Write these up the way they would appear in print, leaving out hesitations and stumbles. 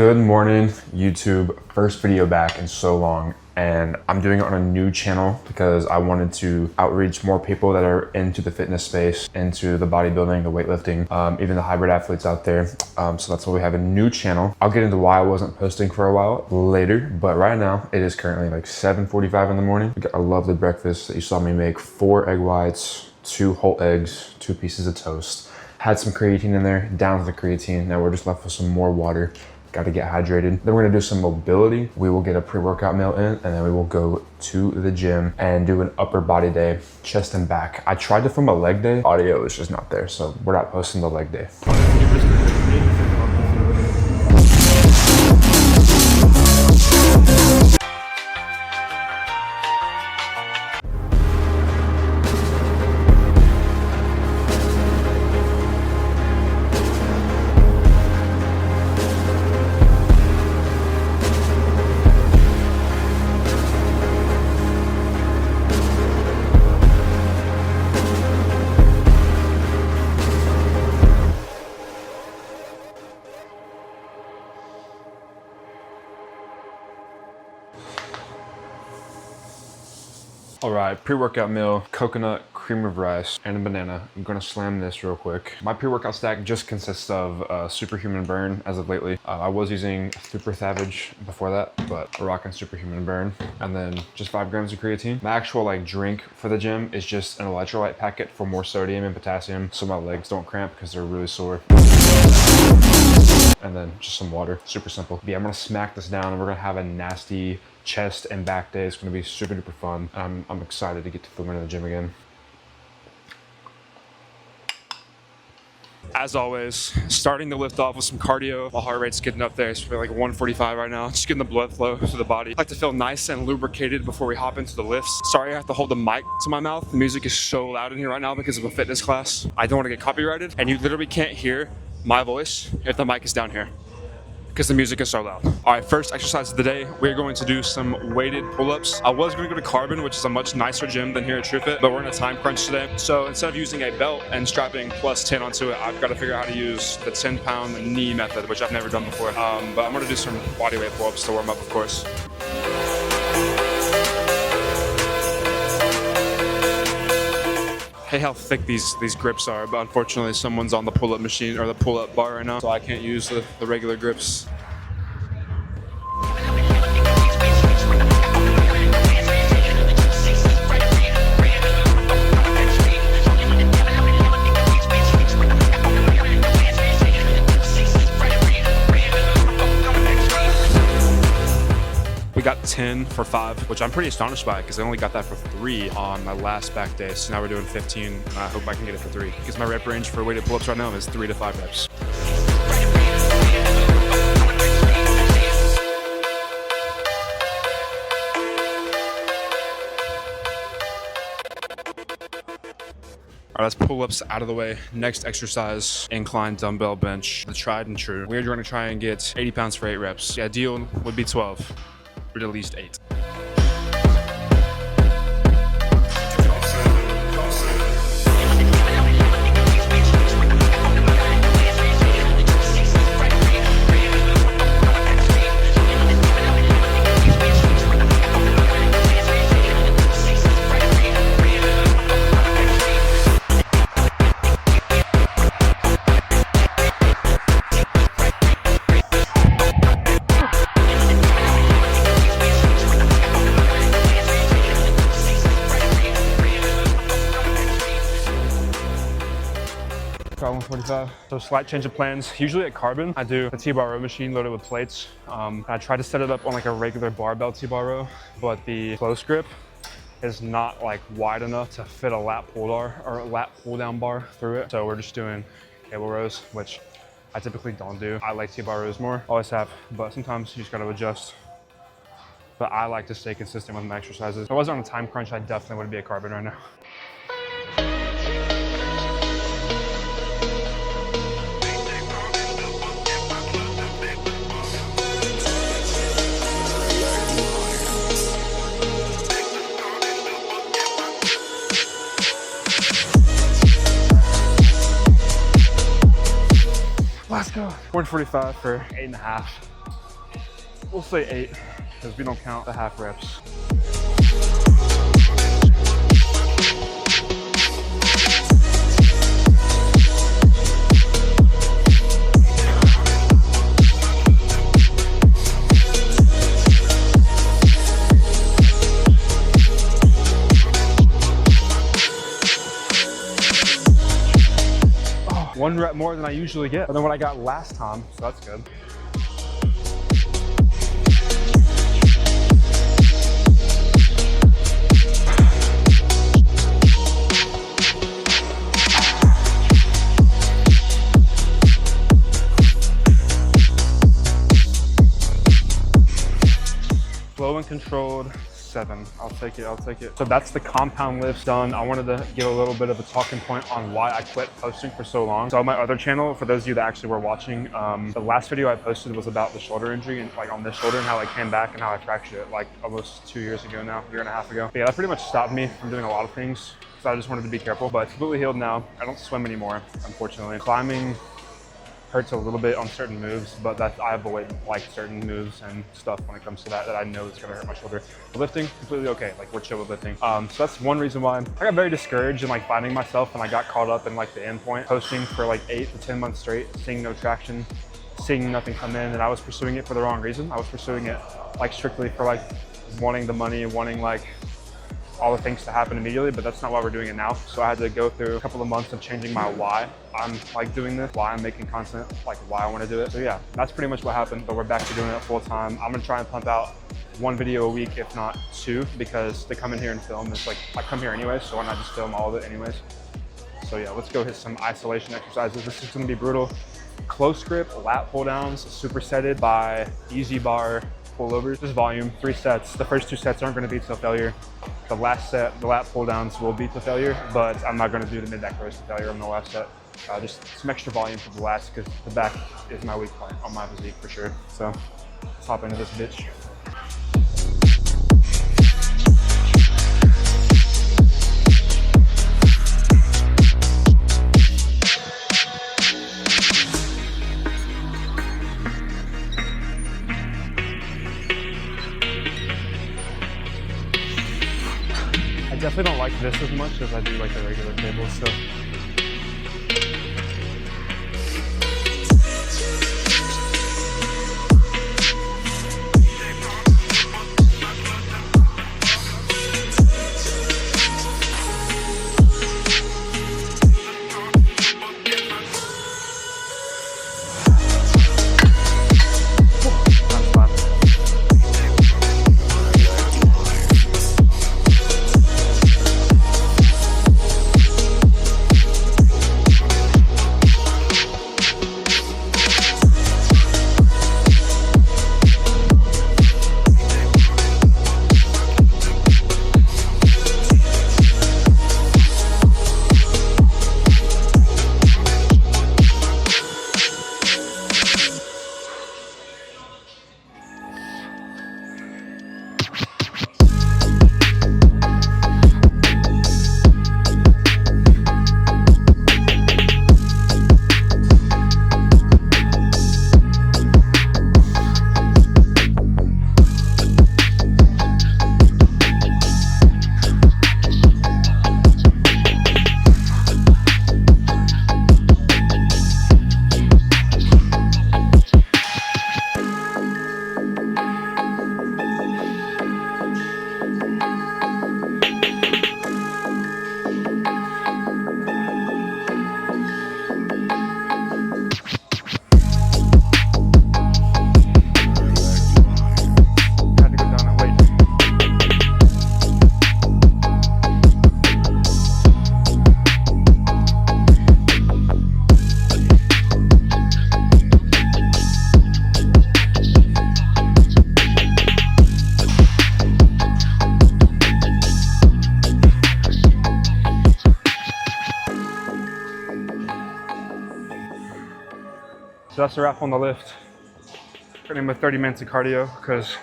Good morning, YouTube. First video back in so long, and I'm doing it on a new channel because I wanted to outreach more people that are into the fitness space, into the bodybuilding, the weightlifting, even the hybrid athletes out there. So that's why we have a new channel. I'll get into why I wasn't posting for a while later, but right now it is currently like 7:45 in the morning. We got a lovely breakfast that you saw me make: 4 egg whites, 2 whole eggs, 2 pieces of toast. Had some creatine in there, down to the creatine. Now we're just left with some more water. Got to get hydrated. Then we're gonna do some mobility. We will get a pre-workout meal in, and then we will go to the gym and do an upper body day, chest and back. I tried to film a leg day. Audio is just not there, so we're not posting the leg day. All right, pre-workout meal: coconut, cream of rice, and a banana. I'm gonna slam this real quick. My pre-workout stack just consists of Superhuman Burn as of lately. I was using Super Savage before that, but we're rocking Superhuman Burn. And then just 5 grams of creatine. My actual drink for the gym is just an electrolyte packet for more sodium and potassium so my legs don't cramp because they're really sore. And then just some water, super simple. But yeah, I'm gonna smack this down and we're gonna have a nasty chest and back day. It's gonna be super duper fun. I'm excited to get to filming in the gym again. As always, starting the lift off with some cardio. My heart rate's getting up there. It's like 145 right now. Just getting the blood flow to the body. I like to feel nice and lubricated before we hop into the lifts. Sorry I have to hold the mic to my mouth. The music is so loud in here right now because of a fitness class. I don't want to get copyrighted, and you literally can't hear my voice if the mic is down here because the music is so loud. All right, first exercise of the day, we're going to do some weighted pull-ups. I was going to go to Carbon, which is a much nicer gym than here at TrueFit, but we're in a time crunch today. So instead of using a belt and strapping plus 10 onto it, I've got to figure out how to use the 10-pound knee method, which I've never done before. But I'm gonna do some bodyweight pull-ups to warm up, of course. Hey, how thick these grips are, but unfortunately someone's on the pull-up machine or the pull-up bar right now, so I can't use the regular grips. We got 10 for 5, which I'm pretty astonished by because I only got that for 3 on my last back day. So now we're doing 15, and I hope I can get it for 3 because my rep range for weighted pull-ups right now is 3 to 5 reps. All right, let's pull-ups out of the way. Next exercise, incline dumbbell bench, the tried and true. We're going to try and get 80 pounds for 8 reps. The ideal would be 12. But at least 8. Try 145. So slight change of plans. Usually at Carbon, I do a T-bar row machine loaded with plates. I try to set it up on like a regular barbell T-bar row, but the close grip is not like wide enough to fit a lat pull down bar through it. So we're just doing cable rows, which I typically don't do. I like T-bar rows more, always have, but sometimes you just gotta adjust. But I like to stay consistent with my exercises. If I wasn't on a time crunch, I definitely wouldn't be at Carbon right now. Let's go. 145 for 8.5. We'll say 8, because we don't count the half reps. Oh, 1 rep more than I usually get, than what I got last time, so that's good. Slow and controlled, 7. I'll take it, I'll take it. So that's the compound lifts done. I wanted to give a little bit of a talking point on why I quit posting for so long. So on my other channel, for those of you that actually were watching, the last video I posted was about the shoulder injury and like on this shoulder and how I came back and how I fractured it like almost 2 years ago now, 1.5 years ago. But yeah, that pretty much stopped me from doing a lot of things. So I just wanted to be careful, but it's completely healed now. I don't swim anymore, unfortunately. Climbing hurts a little bit on certain moves, but I avoid like certain moves and stuff when it comes to that I know is gonna hurt my shoulder. But lifting, completely okay. Like we're chill with lifting. So that's one reason why I got very discouraged in like finding myself, and I got caught up in like the end point, posting for like 8 to 10 months straight, seeing no traction, seeing nothing come in, and I was pursuing it for the wrong reason. I was pursuing it like strictly for like wanting the money and wanting like all the things to happen immediately, but that's not why we're doing it now. So I had to go through a couple of months of changing my why I'm like doing this, why I'm making content, like why I want to do it. So yeah, that's pretty much what happened, but we're back to doing it full time. I'm gonna try and pump out 1 video a week, if not 2, because to come in here and film is like, I come here anyways, so why not just film all of it anyways? So yeah, let's go hit some isolation exercises. This is gonna be brutal. Close grip, lat pull downs, supersetted by easy bar pullovers. This is volume, 3 sets. The first 2 sets aren't gonna be till failure. The last set, the lat pull downs will be to failure, but I'm not gonna do the mid-back rows to failure on the last set. Just some extra volume for the last, because the back is my weak point on my physique for sure. So let's hop into this bitch. I definitely don't like this as much as I do like the regular cable, so. So that's a wrap on the lift. Starting with 30 minutes of cardio because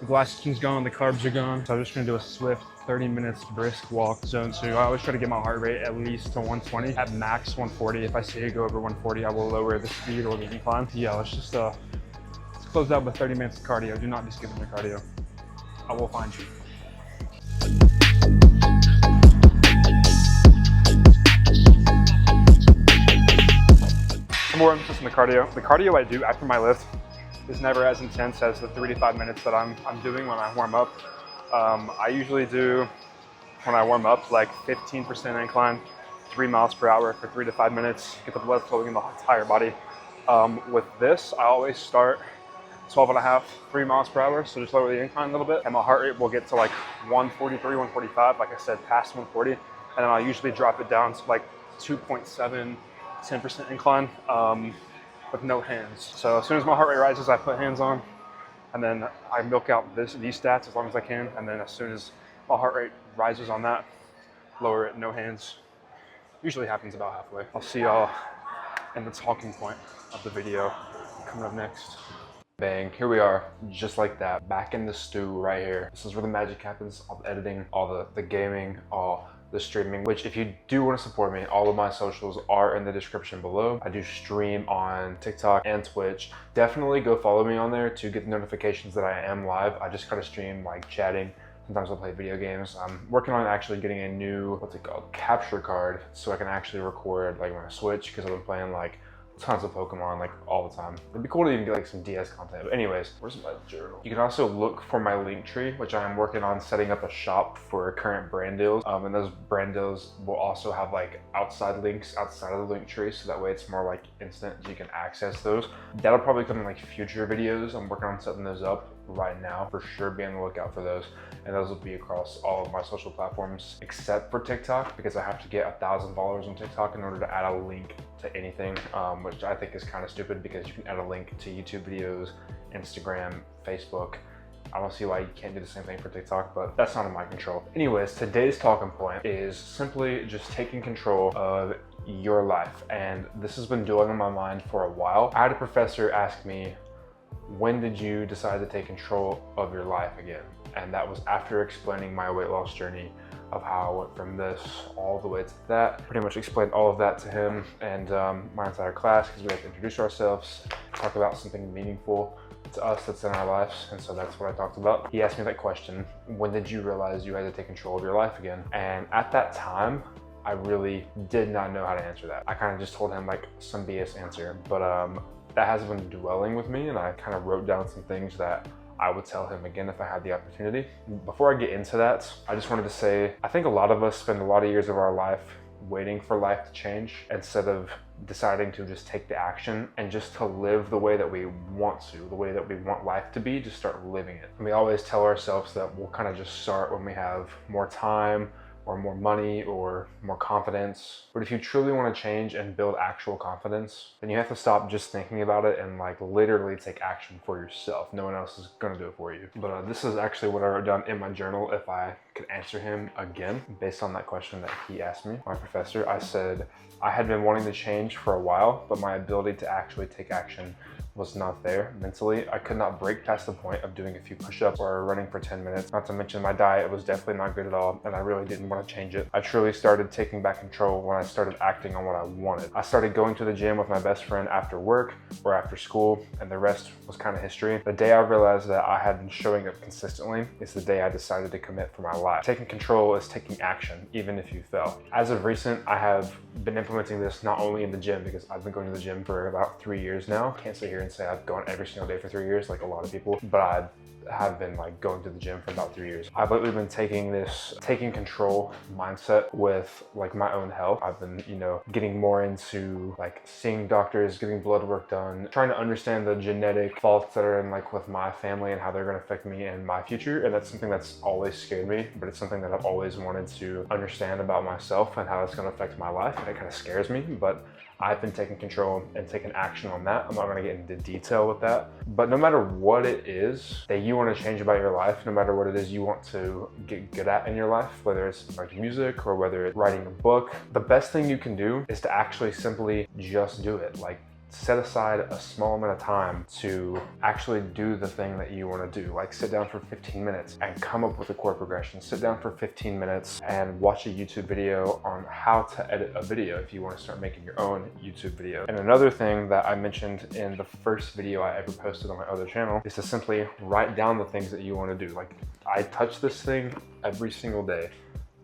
the glycogen's gone, the carbs are gone. So I'm just gonna do a swift 30 minutes brisk walk, zone 2. I always try to get my heart rate at least to 120, at max 140. If I see it go over 140, I will lower the speed or the incline. Yeah, let's Close out with 30 minutes of cardio. Do not be skipping your cardio. I will find you. Some more emphasis on the cardio. The cardio I do after my lift is never as intense as the 3 to 5 minutes that I'm doing when I warm up. I usually do, when I warm up, like 15% incline, 3 miles per hour for 3 to 5 minutes, get the blood flowing in the entire body. With this, I always start 12 and a half, 3 miles per hour, so just lower the incline a little bit, and my heart rate will get to like 143, 145, like I said, past 140, and then I'll usually drop it down to like 2.7, 10% incline with no hands. So as soon as my heart rate rises, I put hands on, and then I milk out these stats as long as I can, and then as soon as my heart rate rises on that, lower it, no hands. Usually happens about halfway. I'll see y'all in the talking point of the video coming up next. Bang, here we are, just like that, back in the stew right here. This is where the magic happens, all the editing, all the gaming, all the streaming, which if you do want to support me, all of my socials are in the description below. I do stream on TikTok and Twitch. Definitely go follow me on there to get the notifications that I am live. I just kind of stream like chatting. Sometimes I'll play video games. I'm working on actually getting a new, what's it called, capture card, so I can actually record like when I switch, because I've been playing like tons of Pokemon like all the time. It'd be cool to even get like some DS content. But anyways, where's my journal? You can also look for my Linktree, which I am working on setting up a shop for current brand deals. And those brand deals will also have like outside links outside of the Linktree, so that way it's more like instant, you can access those. That'll probably come in like future videos. I'm working on setting those up right now. For sure, be on the lookout for those. And those will be across all of my social platforms except for TikTok, because I have to get 1,000 followers on TikTok in order to add a link to anything, which I think is kind of stupid, because you can add a link to YouTube videos, Instagram, Facebook. I don't see why you can't do the same thing for TikTok, but that's not in my control. Anyways, today's talking point is simply just taking control of your life. And this has been dwelling on my mind for a while. I had a professor ask me, when did you decide to take control of your life again? And that was after explaining my weight loss journey, of how I went from this all the way to that. Pretty much explained all of that to him and my entire class, because we have to introduce ourselves, talk about something meaningful to us that's in our lives. And so that's what I talked about. He asked me that question, when did you realize you had to take control of your life again? And at that time, I really did not know how to answer that. I kind of just told him like some BS answer, but that has been dwelling with me, and I kind of wrote down some things that I would tell him again if I had the opportunity. Before I get into that, I just wanted to say, I think a lot of us spend a lot of years of our life waiting for life to change instead of deciding to just take the action and just to live the way that we want to, the way that we want life to be, just start living it. And we always tell ourselves that we'll kind of just start when we have more time, or more money, or more confidence. But if you truly want to change and build actual confidence, then you have to stop just thinking about it and like literally take action for yourself. No one else is going to do it for you. But this is actually what I wrote down in my journal if I could answer him again based on that question that he asked me, my professor. I said, I had been wanting to change for a while, but my ability to actually take action was not there mentally. I could not break past the point of doing a few push-ups or running for 10 minutes. Not to mention my diet was definitely not good at all, and I really didn't want to change it. I truly started taking back control when I started acting on what I wanted. I started going to the gym with my best friend after work or after school, and the rest was kind of history. The day I realized that I had been showing up consistently is the day I decided to commit for my life. Taking control is taking action, even if you fail. As of recent, I have been implementing this not only in the gym, because I've been going to the gym for about 3 years now. Can't sit here and say I've gone every single day for 3 years like a lot of people, but I have been like going to the gym for about 3 years. I've lately been taking this taking control mindset with like my own health. I've been, you know, getting more into like seeing doctors, getting blood work done, trying to understand the genetic faults that are in like with my family and how they're going to affect me in my future. And that's something that's always scared me, but it's something that I've always wanted to understand about myself and how it's going to affect my life. And it kind of scares me, but I've been taking control and taking action on that. I'm not gonna get into detail with that, but no matter what it is that you wanna change about your life, no matter what it is you want to get good at in your life, whether it's like music or whether it's writing a book, the best thing you can do is to actually simply just do it. Like, set aside a small amount of time to actually do the thing that you want to do. Like sit down for 15 minutes and come up with a chord progression. Sit down for 15 minutes and watch a YouTube video on how to edit a video if you want to start making your own YouTube video. And another thing that I mentioned in the first video I ever posted on my other channel is to simply write down the things that you want to do. Like I touch this thing every single day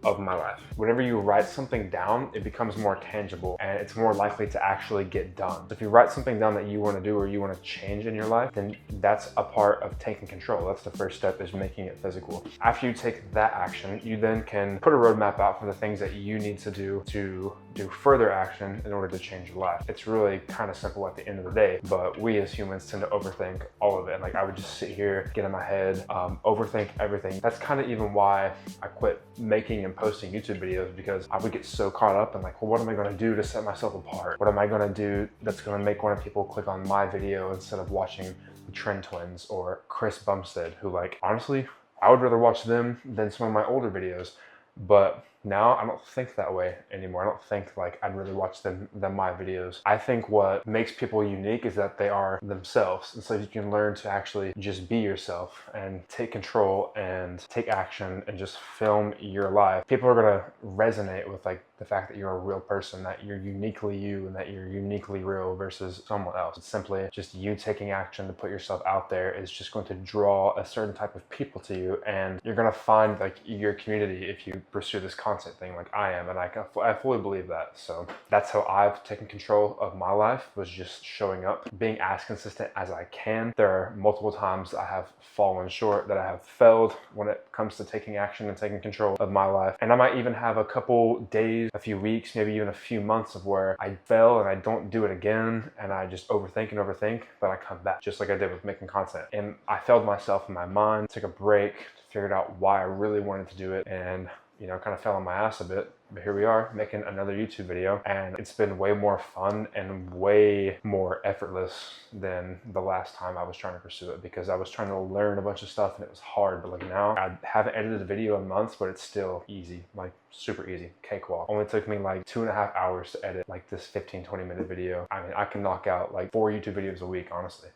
of my life. Whenever you write something down, it becomes more tangible and it's more likely to actually get done. If you write something down that you want to do or you want to change in your life, then that's a part of taking control. That's the first step, is making it physical. After you take that action, you then can put a roadmap out for the things that you need to do further action in order to change your life. It's really kind of simple at the end of the day, but we as humans tend to overthink all of it. Like I would just sit here, get in my head, overthink everything. That's kind of even why I quit making and posting YouTube videos, because I would get so caught up in like, well, what am I going to do to set myself apart? What am I going to do that's going to make one of people click on my video instead of watching the Trend Twins or Chris Bumstead, who, like, honestly, I would rather watch them than some of my older videos. But now I don't think that way anymore. I don't think like I'd really watch them than my videos. I think what makes people unique is that they are themselves. And so you can learn to actually just be yourself and take control and take action and just film your life. People are gonna resonate with like the fact that you're a real person, that you're uniquely you and that you're uniquely real versus someone else. It's simply just you taking action to put yourself out there is just going to draw a certain type of people to you, and you're gonna find like your community if you pursue this content thing like I am, and I fully believe that. So that's how I've taken control of my life, was just showing up, being as consistent as I can. There are multiple times I have fallen short, that I have failed when it comes to taking action and taking control of my life. And I might even have a couple days, a few weeks, maybe even a few months of where I fail and I don't do it again and I just overthink, but I come back, just like I did with making content. And I failed myself in my mind, took a break, figured out why I really wanted to do it, and you know, kind of fell on my ass a bit, but here we are making another YouTube video, and it's been way more fun and way more effortless than the last time I was trying to pursue it, because I was trying to learn a bunch of stuff and it was hard. But like now, I haven't edited a video in months, but it's still easy, like super easy, cakewalk. Only took me like 2.5 hours to edit like this 15-20 minute video. I mean, I can knock out like 4 YouTube videos a week, honestly.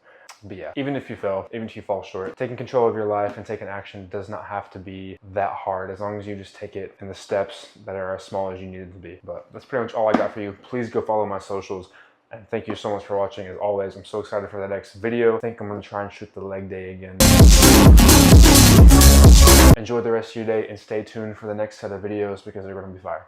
But yeah, even if you fail, even if you fall short, taking control of your life and taking action does not have to be that hard, as long as you just take it in the steps that are as small as you need it to be. But that's pretty much all I got for you. Please go follow my socials. And thank you so much for watching. As always, I'm so excited for the next video. I think I'm going to try and shoot the leg day again. Enjoy the rest of your day and stay tuned for the next set of videos, because they're going to be fire.